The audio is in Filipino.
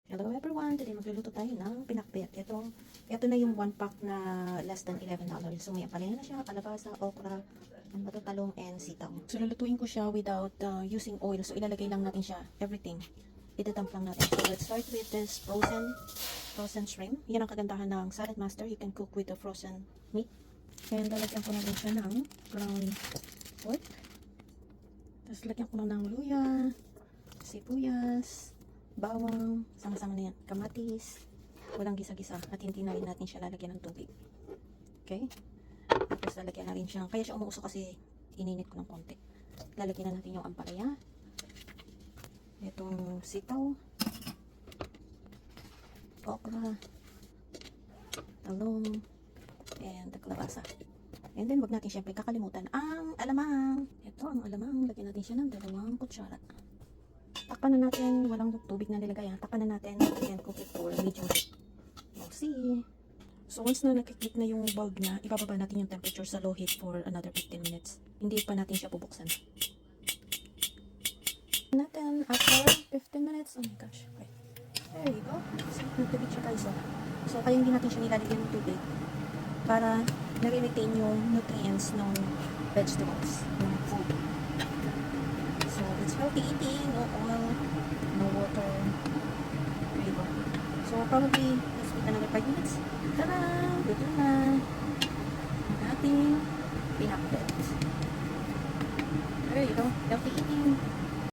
Hello everyone! Today magluluto tayo ng pinakbet. Ito na yung 1 pack na less than $11. So may apalaya na siya, kalabasa, okra, talong, and sitaw. So lulutuin ko siya without using oil. So ilalagay lang natin siya, everything. Idadump lang natin. So let's start with this frozen shrimp. Yan ang kagandahan ng Salad Master. You can cook with the frozen meat. And lalagyan ko na din siya ng ground pork. Tapos lagyan ko na ng luya, sibuyas, bawang, sama-sama na yan, kamatis, walang gisa-gisa, at hindi na rin natin siya lalagyan ng tubig. Okay? Tapos lalagyan na rin siya, kaya siya umuusok kasi ininit ko ng konti. Lalagyan na natin yung ampalaya, itong sitaw, okra, talong, and kalabasa. And then wag natin syempre kakalimutan ang alamang. Ito ang alamang, lagyan natin siya ng 2 kutsara. Takpan na natin, walang tubig na nilagay. Takpan na natin and cook it for medium heat. We'll see. So once na nakiklik na yung bulb niya, ibababa natin yung temperature sa low heat for another 15 minutes. Hindi pa natin siya bubuksan. Natin after 15 minutes, oh my gosh. Okay. There you go. So nagtubig siya guys. So kaya hindi natin siya nilalagyan ng tubig para nare-retain yung nutrients ng vegetables, ng food. So, it's healthy eating, no oil, no water. There you go. So, probably, let's wait another 5 minutes. Tada! Luto na! Ang ating pinakbet. There you go. Healthy eating.